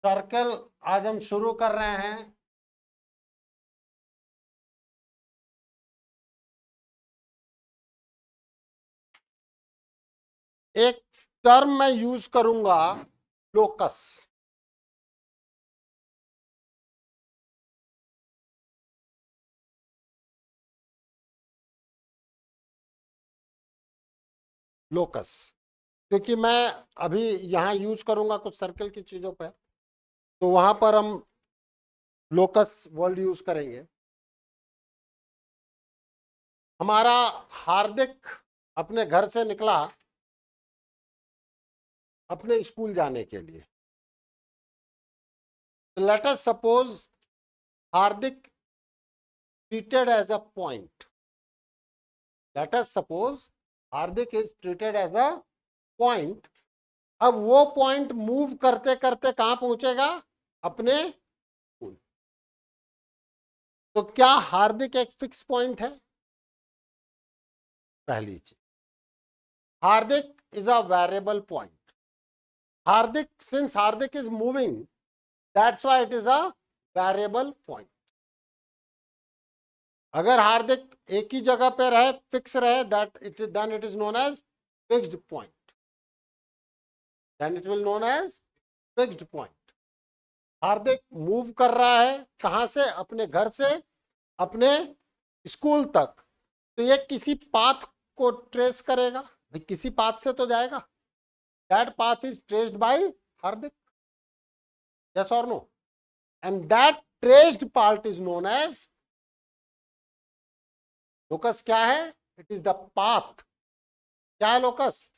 Circle आज हम शुरू कर रहे हैं। एक टर्म मैं यूज करूंगा, लोकस। लोकस क्योंकि मैं अभी यहां यूज करूंगा कुछ सर्कल की चीजों पर, तो वहां पर हम लोकस वर्ड यूज करेंगे। हमारा हार्दिक अपने घर से निकला अपने स्कूल जाने के लिए। Let us suppose Hardik treated as a point. Let us suppose Hardik is treated as a point. अब वो पॉइंट मूव करते करते कहां पहुंचेगा? अपने स्कूल। तो क्या हार्दिक एक फिक्स पॉइंट है? पहली चीज, Hardik is a variable point. Hardik, since Hardik is moving, that's why it is a variable point. अगर हार्दिक एक ही जगह पे रहे, फिक्स रहे, that it then it is known as fixed point. Then it will known as fixed point. Hardik move कर रहा है कहां से? अपने घर से अपने स्कूल तक। तो ये किसी पाथ को ट्रेस करेगा, भाई किसी पाथ से तो जाएगा। That path is traced by Hardik, yes और no? And that traced part is known as locus. क्या है? It is the path. क्या है locus?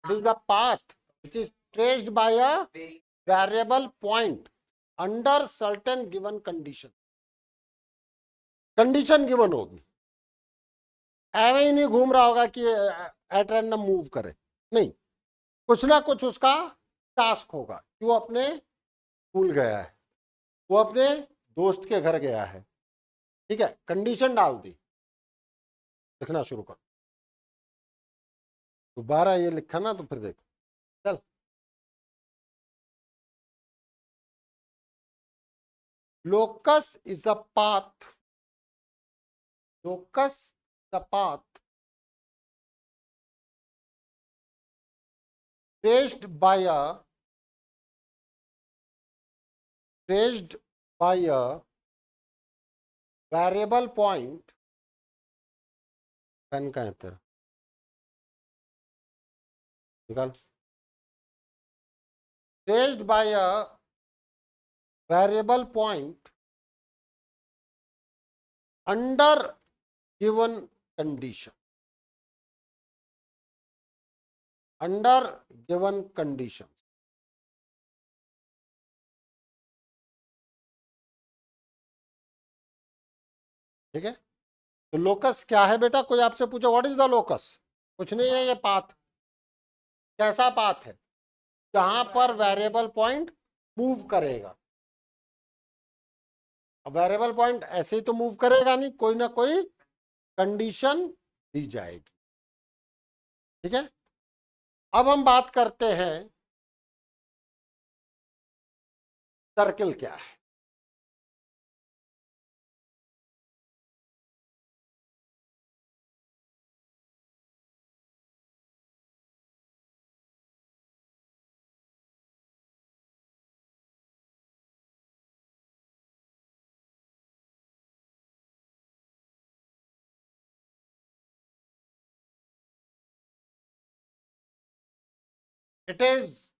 It is the path which is traced by a variable point under certain given condition. Condition given होगी, ऐवे ही नहीं घूम रहा होगा कि एट रैंडम मूव करे, नहीं। कुछ ना कुछ उसका टास्क होगा कि वो अपने स्कूल गया है, वो अपने दोस्त के घर गया है। ठीक है, कंडीशन डाल दी। लिखना शुरू कर। दोबारा ये लिखा ना तो फिर देखो। चल, locus is a path. Locus the path traced by a traced by a variable point। Pen कहाँ है तेरा? निकाल। traced by a variable point under given condition। under given condition। ठीक है, तो लोकस क्या है बेटा? कोई आपसे पूछो व्हाट इज द लोकस, कुछ नहीं है, ये पाथ। कैसा पाथ है? जहां पर वेरिएबल पॉइंट मूव करेगा। अब वेरिएबल पॉइंट ऐसे ही तो मूव करेगा नहीं, कोई ना कोई कंडीशन दी जाएगी। ठीक है, अब हम बात करते हैं सर्किल क्या है। It is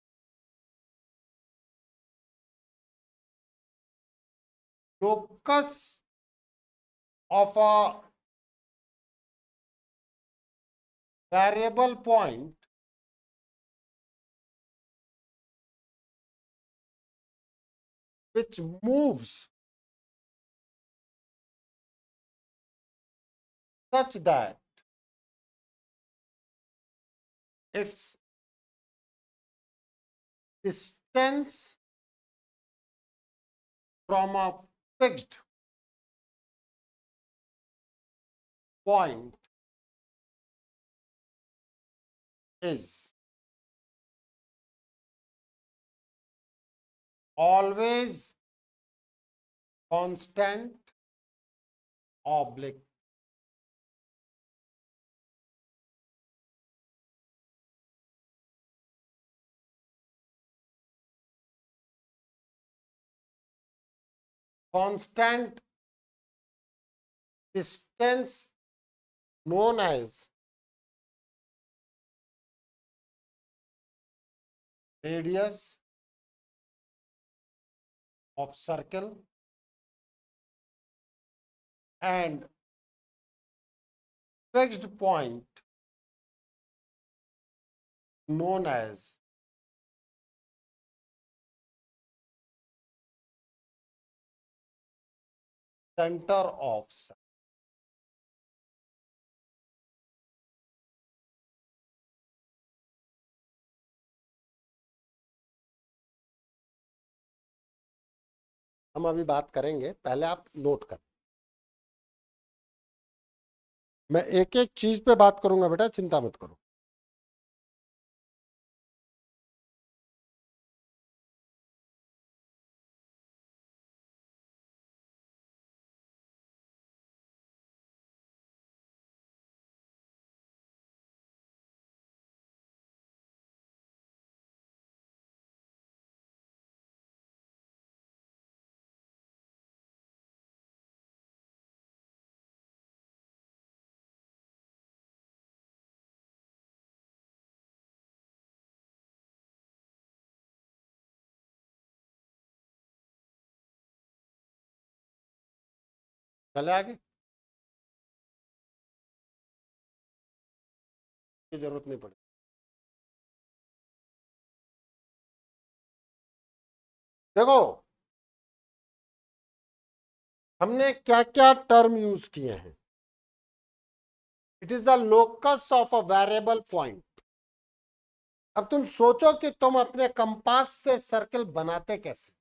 locus of a variable point which moves such that its distance from a fixed point is always constant oblique. Constant distance known as radius of circle and fixed point known as center of circle. हम अभी बात करेंगे, पहले आप note कर। मैं एक एक चीज पे बात करूंगा बेटा, चिंता मत करो। चले आगे, की जरूरत नहीं पड़ी। देखो हमने क्या क्या टर्म यूज किए हैं। It is the locus of a variable point. अब तुम सोचो कि तुम अपने कंपास से सर्कल बनाते कैसे।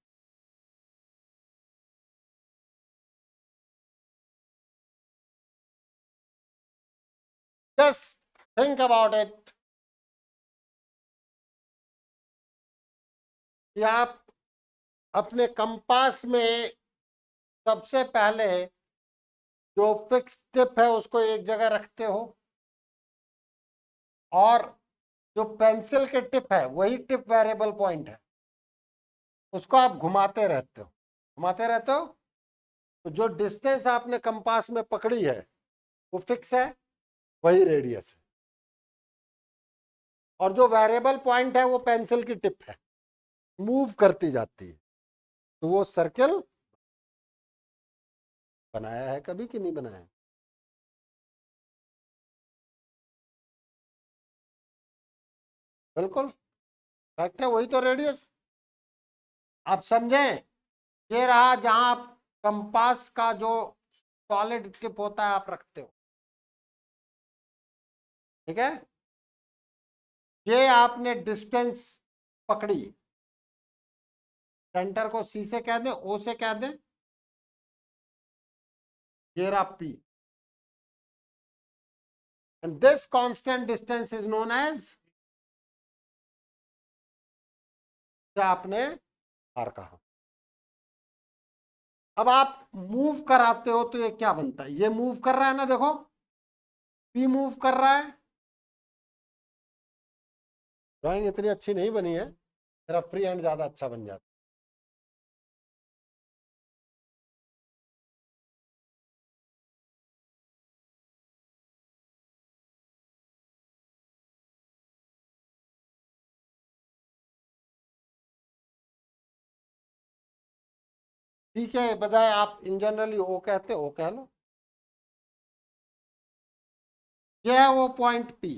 जस्ट थिंक अबाउट इट कि आप अपने कंपास में सबसे पहले जो फिक्स टिप है उसको एक जगह रखते हो, और जो पेंसिल के टिप है वही टिप वेरिएबल पॉइंट है, उसको आप घुमाते रहते हो, घुमाते रहते हो। तो जो डिस्टेंस आपने कंपास में पकड़ी है वो फिक्स है, वही रेडियस है, और जो वेरिएबल पॉइंट है वो पेंसिल की टिप है, मूव करती जाती है। तो वो सर्कल बनाया है कभी कि नहीं बनाया? बिल्कुल फैक्ट है, वही तो रेडियस। आप समझे? ये रहा जहां आप कंपास का जो सॉलिड टिप होता है आप रखते हो, ठीक है। ये आपने डिस्टेंस पकड़ी, सेंटर को सी से कह दें, ओ से कह दें, ये रहा P, and this constant distance is known as, क्या आपने आर कहा। अब आप मूव कराते हो तो ये क्या बनता है, ये मूव कर रहा है ना, देखो पी मूव कर रहा है। ड्राइंग इतनी अच्छी नहीं बनी है, मेरा फ्री हैंड ज्यादा अच्छा बन जाता। ठीक है, बजाय आप इन जनरली ओ कहते हो, ओ कह लो। ये है वो पॉइंट पी।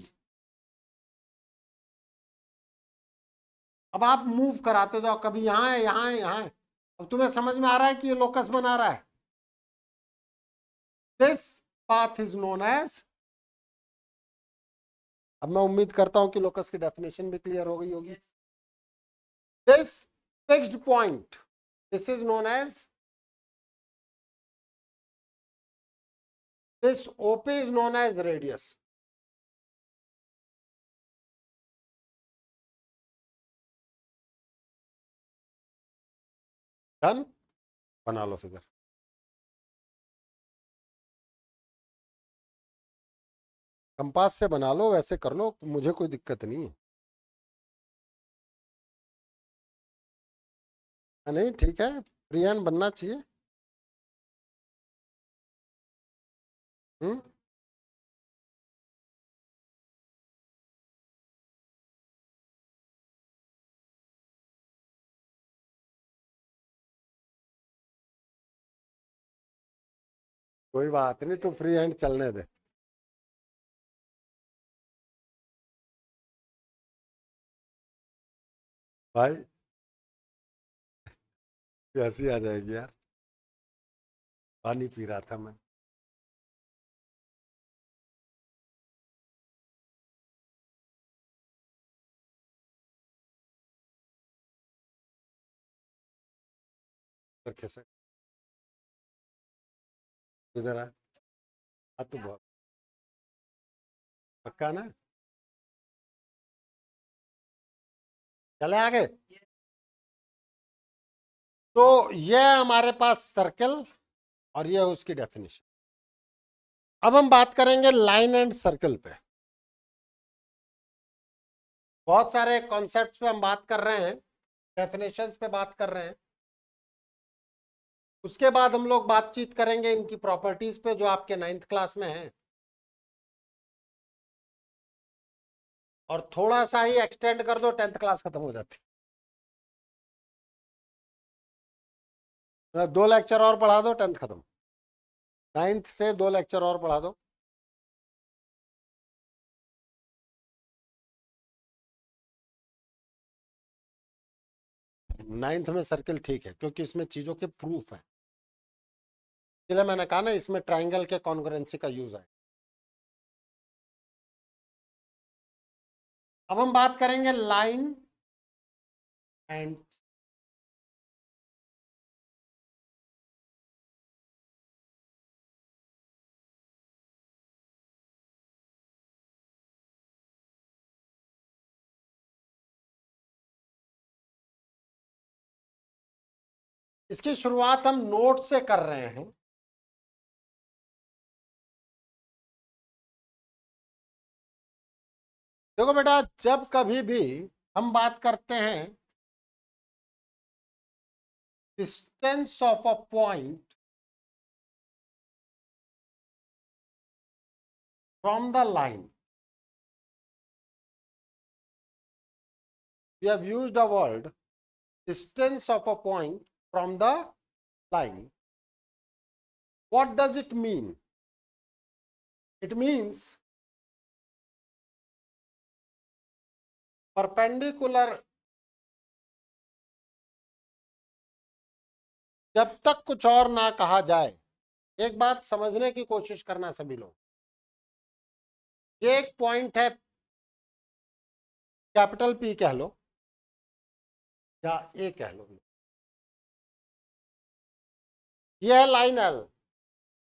अब आप मूव कराते जाओ, कभी यहां है, यहां है, यहां है। अब तुम्हें समझ में आ रहा है कि ये लोकस बना रहा है। This path is known as, अब मैं उम्मीद करता हूं कि लोकस की डेफिनेशन भी क्लियर हो गई होगी। This fixed point, this is known as, this OP is known as radius. Done, बना लो फिगर। कंपास से बना लो, वैसे कर लो, मुझे कोई दिक्कत नहीं है। नहीं ठीक है, फ्री हैंड बनना चाहिए। हम्म। कोई बात नहीं, तू फ्री हैंड चलने दे। भाई ऐसी आ जाएगी यार, पानी पी रहा था मैं। फिर कैसे, इधर आ। तू बहुत पक्का ना, चले आगे। तो ये हमारे पास सर्कल और ये उसकी डेफिनेशन। अब हम बात करेंगे लाइन एंड सर्कल पे। बहुत सारे कॉन्सेप्ट्स पे हम बात कर रहे हैं, डेफिनेशंस पे बात कर रहे हैं। उसके बाद हम लोग बातचीत करेंगे इनकी प्रॉपर्टीज पे, जो आपके 9th क्लास में है। और थोड़ा सा ही एक्सटेंड कर दो, 10th क्लास खत्म हो जाती। मतलब 2 लेक्चर और पढ़ा दो, 10th खत्म। 9th से 2 लेक्चर और पढ़ा दो। नाइन्थ में सर्किल ठीक है, क्योंकि इसमें चीजों के प्रूफ है। इसलिए मैंने कहा ना, इसमें ट्राइंगल के कॉन्ग्रुएंसी का यूज है। अब हम बात करेंगे लाइन एंड, इसकी शुरुआत हम नोट से कर रहे हैं। देखो बेटा, जब कभी भी हम बात करते हैं distance of a point from the line, we have used a word distance of a point from the line. What does it mean? It means perpendicular, जब तक कुछ और ना कहा जाए। एक बात समझने की कोशिश करना सभी लोग, ये एक पॉइंट है, कैपिटल पी कह लो या ए कह लो, ये है लाइन एल।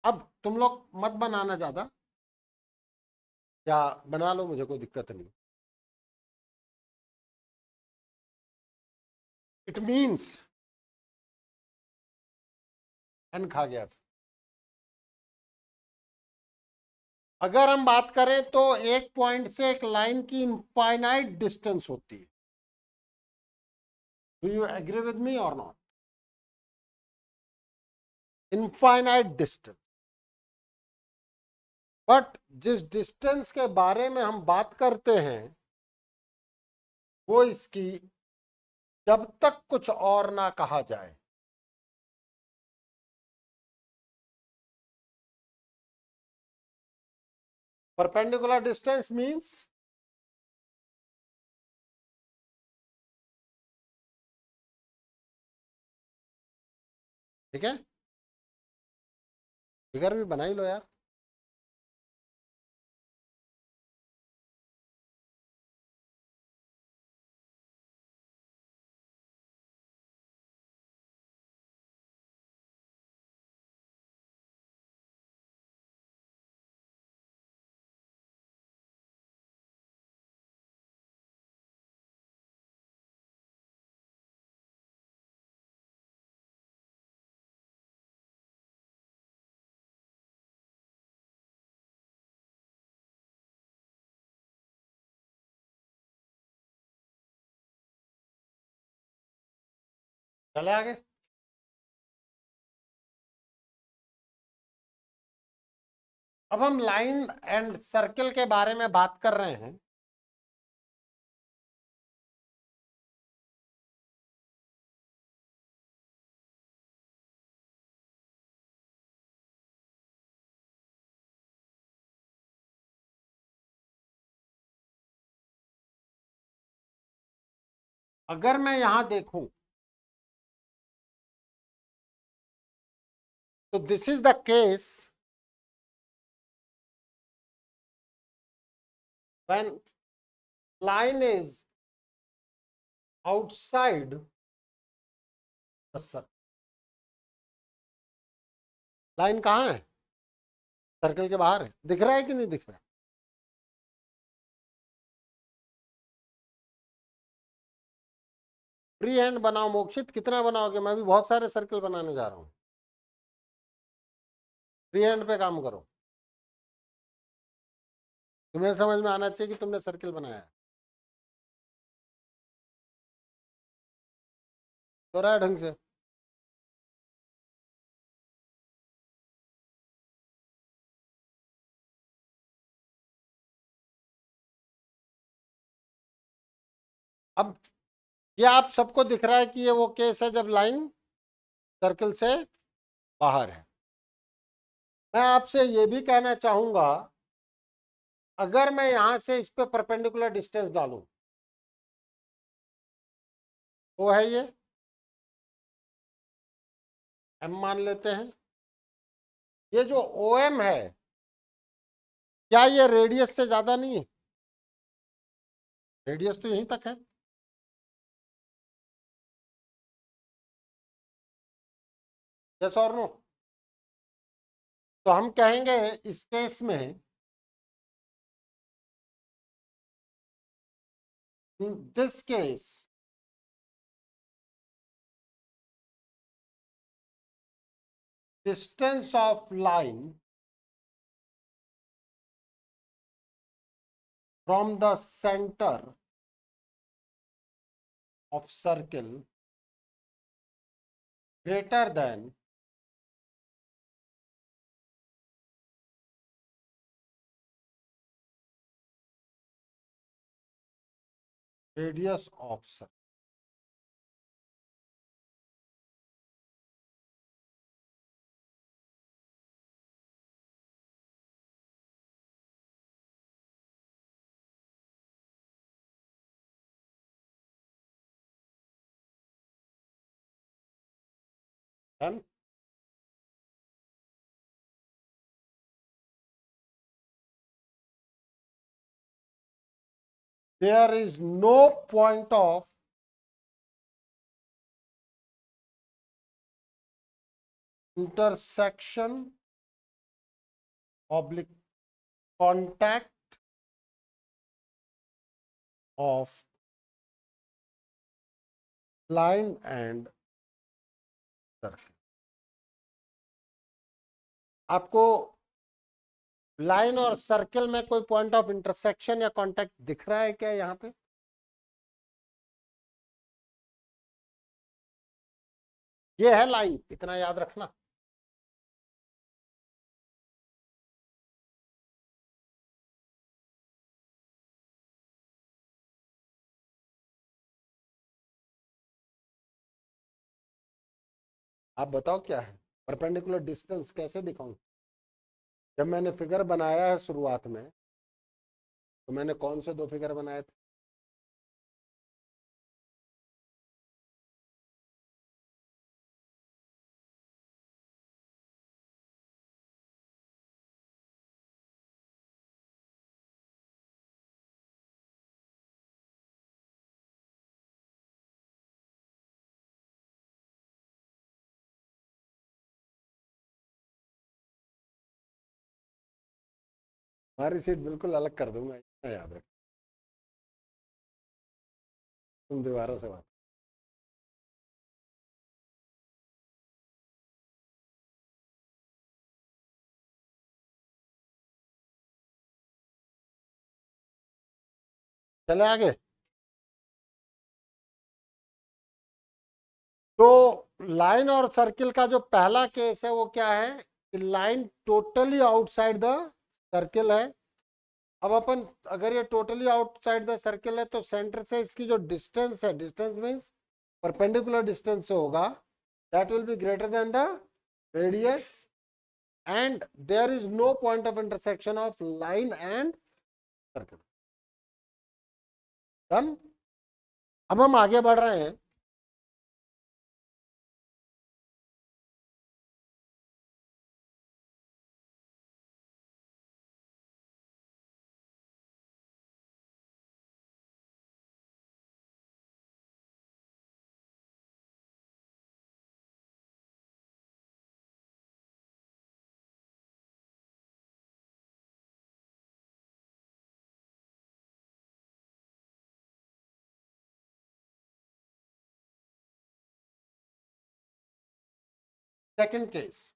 अब तुम लोग मत बनाना ज्यादा, या बना लो, मुझे कोई दिक्कत नहीं। इट मीन्स, एन खा गया था। अगर हम बात करें तो एक पॉइंट से एक लाइन की इनफाइनाइट डिस्टेंस होती है। Do you agree with me और नॉट? Infinite distance. बट जिस डिस्टेंस के बारे में हम बात करते हैं, वो इसकी जब तक कुछ और ना कहा जाए। परपेंडिकुलर डिस्टेंस मींस, ठीक है, फिगर भी बना ही लो यार। चले आगे। अब हम लाइन एंड सर्किल के बारे में बात कर रहे हैं। अगर मैं यहां देखूं तो this is the case when line is outside the circle. Line कहाँ है? सर्कल के बाहर है। दिख रहा है कि नहीं दिख रहा है? फ्री हैंड बनाओ मोक्षित। कितना बनाओगे? मैं भी बहुत सारे सर्कल बनाने जा रहा हूं। फ्री हैंड पे काम करो। तुम्हें समझ में आना चाहिए कि तुमने सर्कल बनाया है। तो रहा है ढंग से। अब ये आप सबको दिख रहा है कि ये वो केस है जब लाइन सर्कल से बाहर है। मैं आपसे ये भी कहना चाहूंगा, अगर मैं यहां से इस पे परपेंडिकुलर डिस्टेंस डालूं, वो है ये एम मान लेते हैं। ये जो ओ एम है, क्या ये रेडियस से ज्यादा नहीं है? रेडियस तो यहीं तक है। यस और नो? तो हम कहेंगे इस केस में, in this case, distance of line from the center of circle greater than radius of circle. And there is no point of intersection oblique contact of line and circle. आपको line और circle में कोई point of intersection या contact दिख रहा है क्या यहाँ पे? ये है लाइन, इतना याद रखना। आप बताओ क्या है? परपेंडिकुलर डिस्टेंस कैसे दिखाऊं? जब मैंने फिगर बनाया है शुरुआत में, तो मैंने कौन से दो फिगर बनाए थे? हमारी सीट बिल्कुल अलग कर दूंगा, इतना याद रख। तुम दोबारा से बात। चले आगे। तो लाइन और सर्किल का जो पहला केस है वो क्या है कि line totally outside the circle है। अब अपन अगर ये टोटली आउटसाइड द सर्किल है तो सेंटर से इसकी जो डिस्टेंस है, डिस्टेंस मीन्स परपेंडिकुलर डिस्टेंस से होगा, that will be greater than the radius and there is no point of intersection of line and circle. Done? अब हम आगे बढ़ रहे हैं। Second case,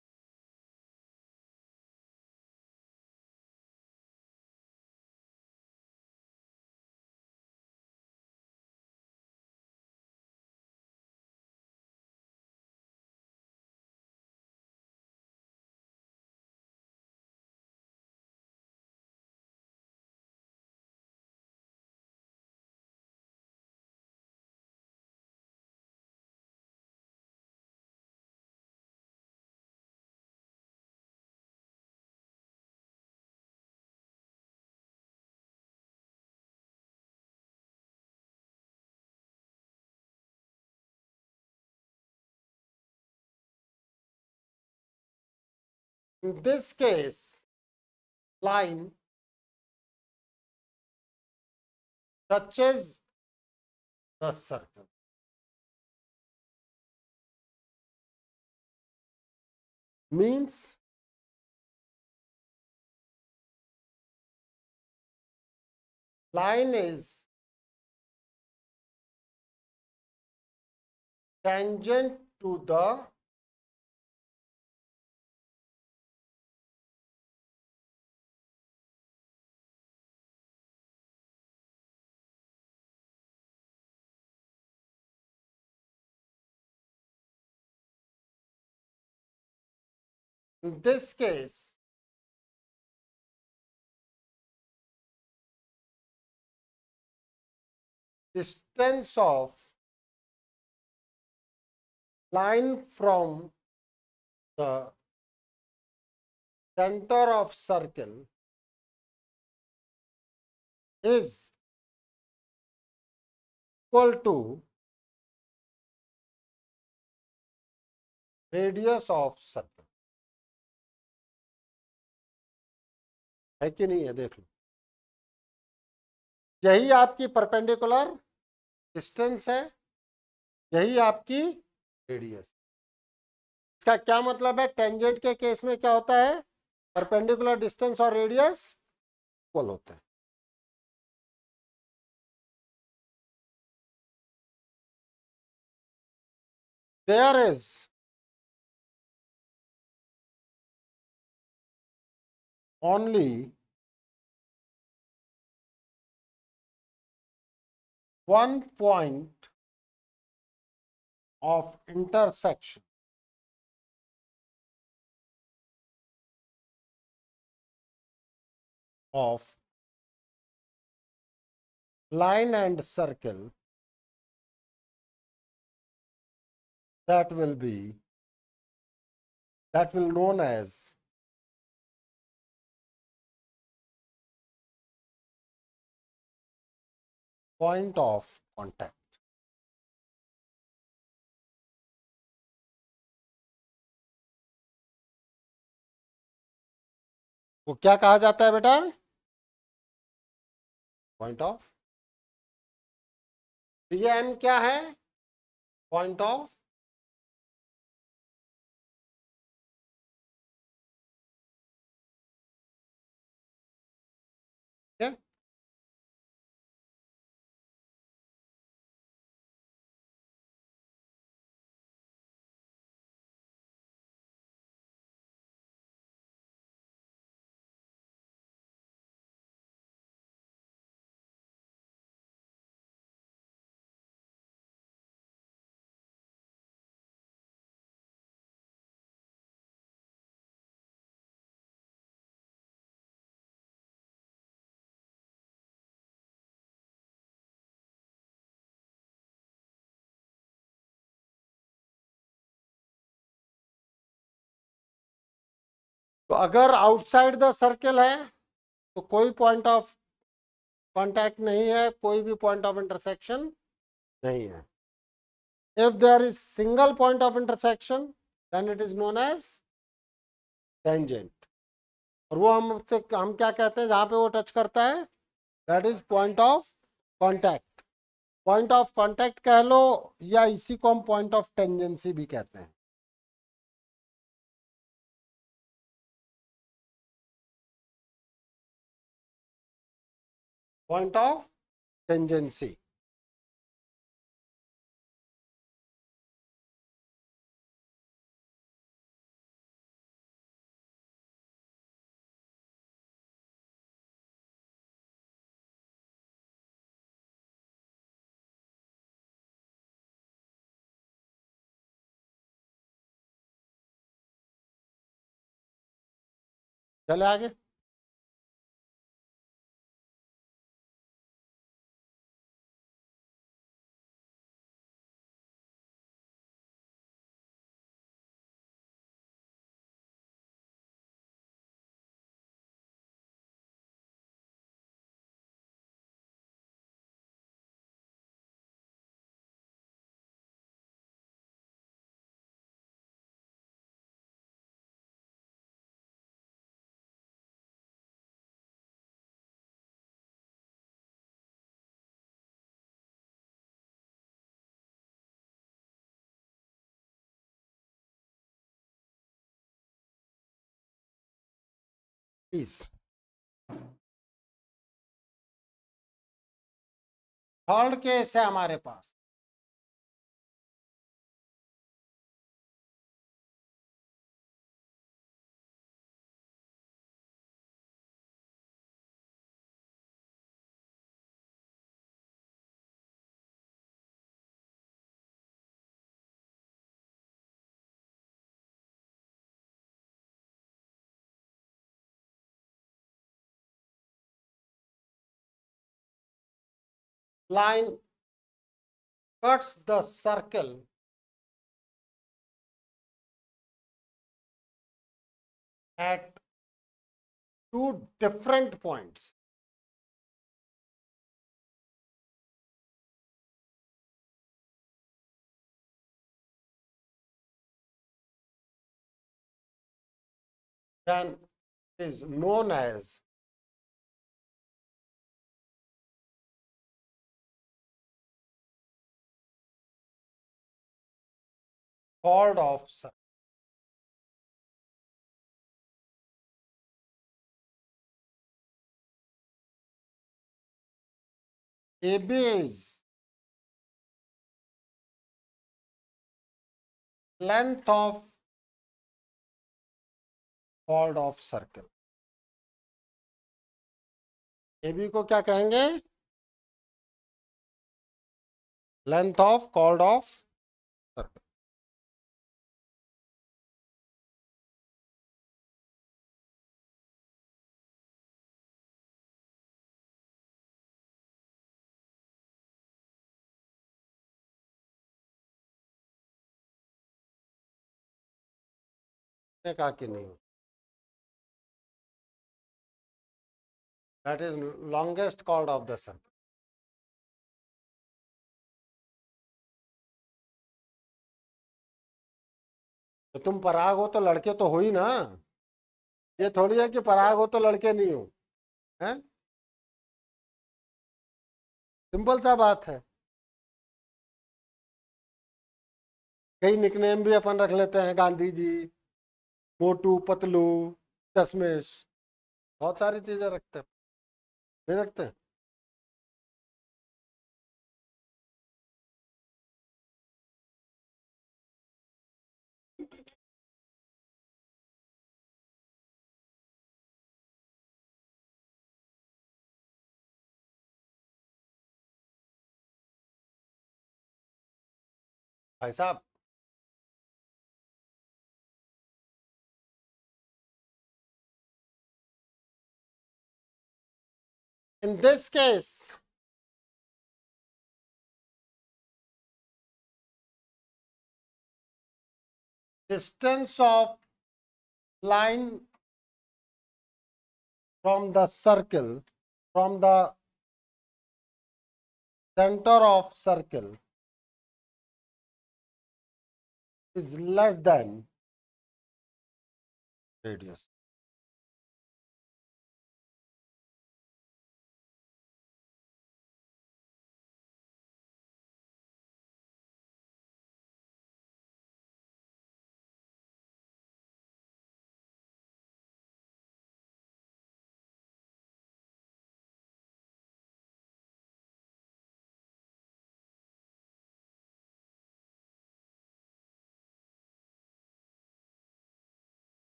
in this case line touches the circle, means line is tangent to the in this case distance of line from the center of circle is equal to radius of circle। है कि नहीं है, देख लो, यही आपकी perpendicular distance है, यही आपकी रेडियस। इसका क्या मतलब है, टेंजेंट के केस में क्या होता है, परपेंडिकुलर डिस्टेंस और रेडियस इक्वल होते हैं। There is only one point of intersection of line and circle that will known as point of contact। वो क्या कहा जाता है बेटा, पॉइंट ऑफ। ये एम क्या है, पॉइंट ऑफ तो अगर आउटसाइड द सर्कल है तो कोई पॉइंट ऑफ कांटेक्ट नहीं है, कोई भी पॉइंट ऑफ इंटरसेक्शन नहीं है. If there is single point of intersection, then it is known as tangent. और वो हम क्या कहते हैं जहां पे वो टच करता है, that is point of contact. Point of contact कह लो या इसी को हम पॉइंट ऑफ टेंजेंसी भी कहते हैं. Point of tangency. चले आगे. प्लीज. थर्ड केस है हमारे पास. Line cuts the circle at two different points. Then is known as chord of circle. AB is length of chord of circle. AB को क्या कहेंगे? Length of chord of circle. ने कहा कि नहीं. That is longest chord of the circle. तो तुम पराग हो तो लड़के तो हो ही ना. ये थोड़ी है कि पराग हो तो लड़के नहीं हो. हैं? सिंपल सा बात है. कई निकनेम भी अपन रख लेते हैं, गांधी जी, मोटू, पतलू, चश्मेश. बहुत सारी चीजें रखते हैं. नहीं रखते हैं? भाई साहब, in this case, distance of line from the circle, from the center of circle is less than radius.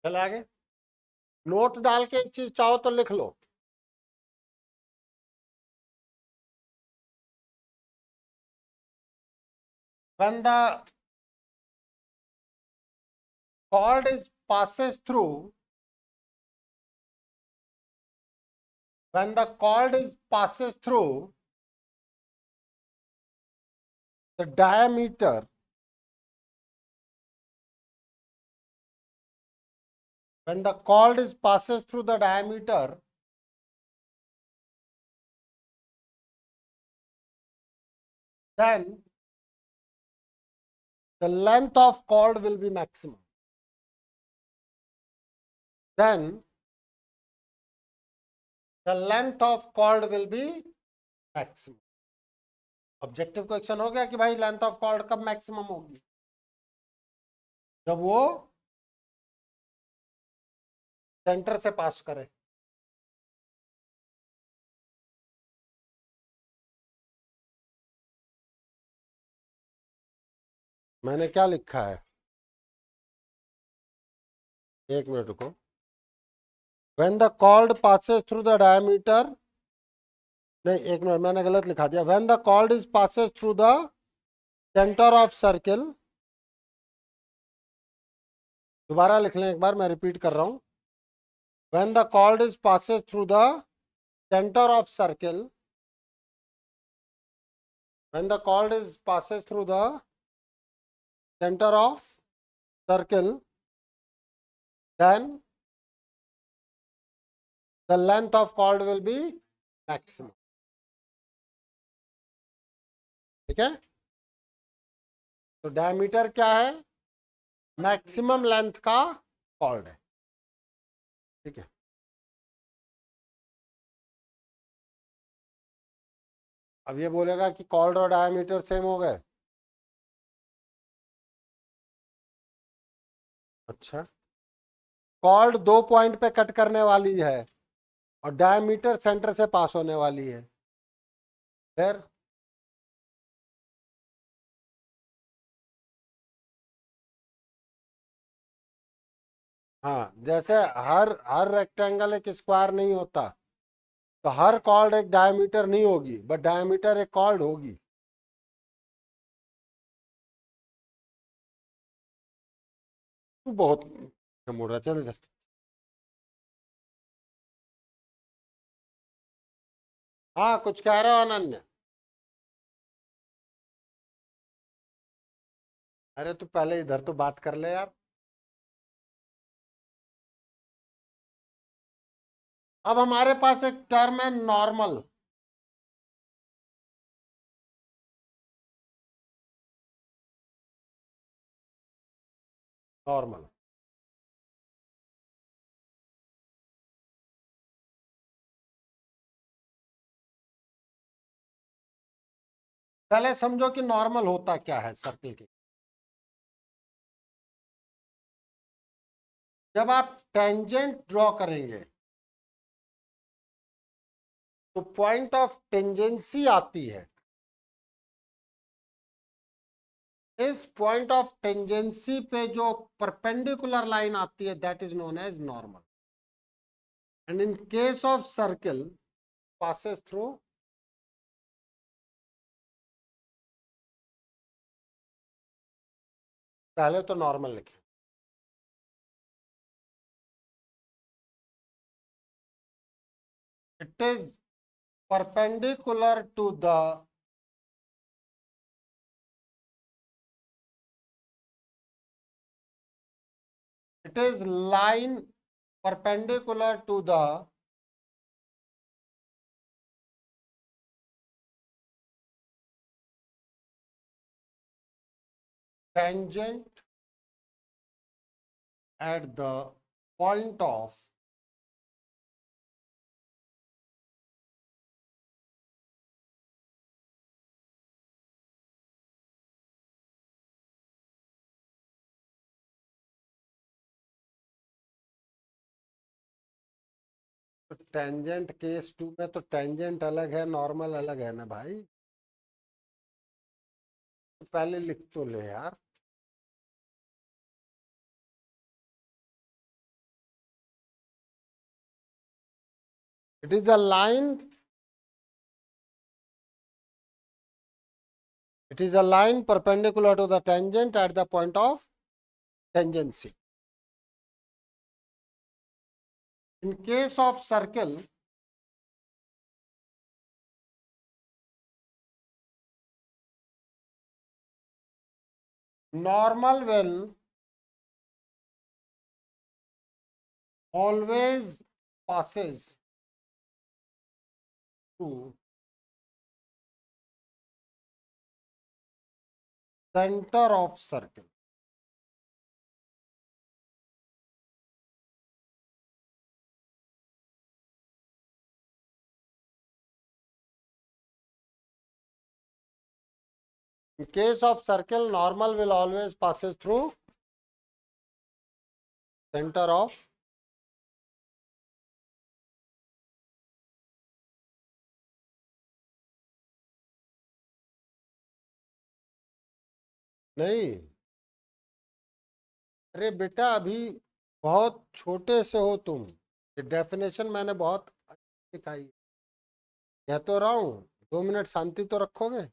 चल आगे, नोट डाल के एक चीज चाहो तो लिख लो। When the chord is passes through, when the chord is passes through the diameter, when the chord is passes through the diameter, then the length of chord will be maximum. Then the length of chord will be maximum. Objective question हो गया कि भाई length of chord कब maximum होगी, जब वो centre से पास करे। मैंने क्या लिखा है, एक मिनट रुको। When the cord passes through the diameter, नहीं एक मिनट, मैंने गलत लिखा दिया। When the cord is passes through the center of circle, दोबारा लिख लें एक बार, मैं रिपीट कर रहा हूं। When the cord is passes through the center of circle, when the cord is passes through the center of circle, then the length of cord will be maximum. ठीक है, तो डायमीटर क्या है, मैक्सिमम लेंथ का cord है। ठीक है, अब ये बोलेगा कि कॉर्ड और डायमीटर सेम हो गए। अच्छा, कॉर्ड 2 पॉइंट पे कट करने वाली है और डायमीटर सेंटर से पास होने वाली है, फिर हाँ, जैसे हर रेक्टेंगल एक स्क्वायर नहीं होता, तो हर कॉर्ड एक डायमीटर नहीं होगी, बट डायमीटर एक कॉर्ड होगी। तू बहुत मुड़ रहा, चल इधर। हाँ, कुछ कह रहे हो अनन्या? अरे तू पहले इधर तो बात कर ले यार। अब हमारे पास एक टर्म है नॉर्मल। नॉर्मल पहले समझो कि नॉर्मल होता क्या है सर्कल के। जब आप टेंजेंट ड्रॉ करेंगे तो पॉइंट ऑफ टेंजेंसी आती है, इस पॉइंट ऑफ टेंजेंसी पे जो परपेंडिकुलर लाइन आती है that is known as normal, and in case of circle passes through पहले तो नॉर्मल लिखें। It is perpendicular to the it is line perpendicular to the tangent at the point of tangent case 2 में तो tangent अलग है, normal अलग है ना भाई। तो पहले लिख तो ले यार। It is a line, it is a line perpendicular to the tangent at the point of tangency. In case of circle, normal will always passes through center of circle. In case of circle, normal will always passes through center of नहीं। अरे बेटा अभी बहुत छोटे से हो तुम, ये डेफिनेशन मैंने बहुत दिखाई, कह तो रहा हूं 2 मिनट शांति तो रखोगे।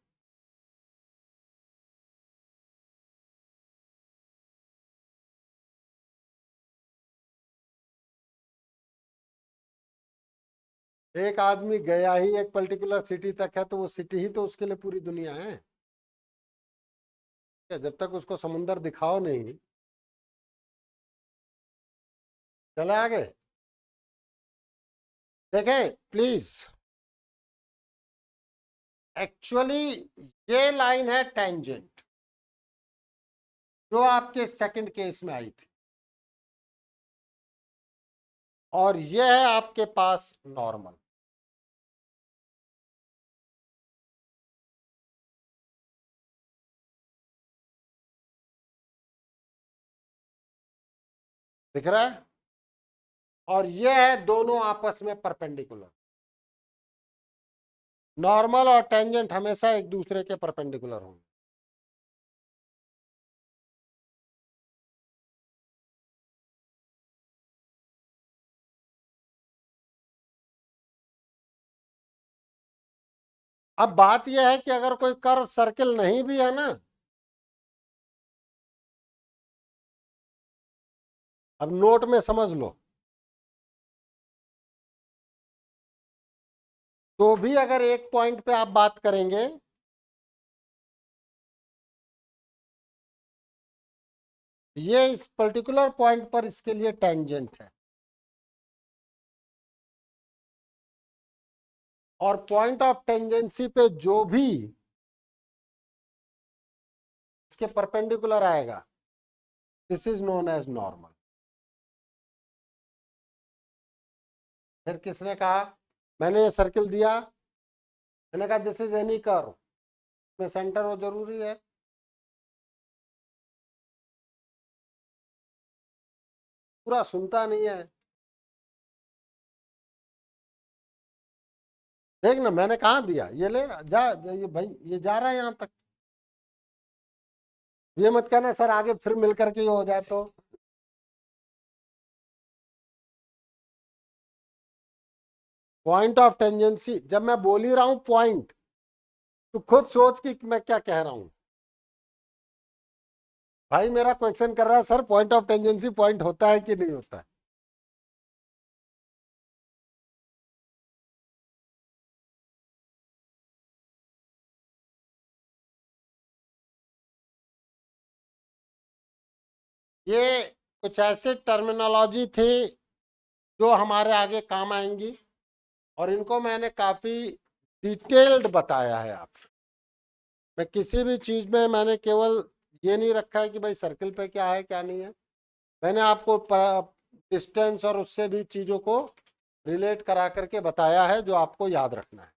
एक आदमी गया ही एक पर्टिकुलर सिटी तक है तो वो सिटी ही तो उसके लिए पूरी दुनिया है। जब तक उसको समुंदर दिखाओ नहीं, चले आगे। देखें प्लीज, एक्चुअली ये लाइन है टेंजेंट जो आपके सेकंड केस में आई थी, और यह है आपके पास नॉर्मल। दिख रहा है? और यह है दोनों आपस में परपेंडिकुलर। नॉर्मल और टेंजेंट हमेशा एक दूसरे के परपेंडिकुलर होंगे। अब बात यह है कि अगर कोई कर्व सर्किल नहीं भी है ना, अब नोट में समझ लो, तो भी अगर एक पॉइंट पे आप बात करेंगे, ये इस पर्टिकुलर पॉइंट पर इसके लिए टेंजेंट है, और पॉइंट ऑफ टेंजेंसी पे जो भी इसके परपेंडिकुलर आएगा, this is known as normal. फिर किसने कहा, मैंने ये सर्किल दिया, मैंने कहा दिस इज एनी कर्व में सेंटर हो जरूरी है। पूरा सुनता नहीं है। देख ना मैंने कहा दिया, ये ले ये भाई ये जा रहा है यहां तक। ये मत कहना सर आगे फिर मिल करके ये हो जाए तो। पॉइंट ऑफ टेंजेंसी, जब मैं बोल ही रहा हूं पॉइंट, तो खुद सोच कि मैं क्या कह रहा हूं। भाई मेरा क्वेश्चन कर रहा है sir point of tangency point होता है कि नहीं होता है। ये कुछ ऐसे टर्मिनोलॉजी थी जो हमारे आगे काम आएंगी, और इनको मैंने काफ़ी डिटेल्ड बताया है आपको। मैं किसी भी चीज़ में मैंने केवल ये नहीं रखा है कि भाई सर्किल पे क्या है क्या नहीं है, मैंने आपको डिस्टेंस और उससे भी चीज़ों को रिलेट करा करके बताया है जो आपको याद रखना है।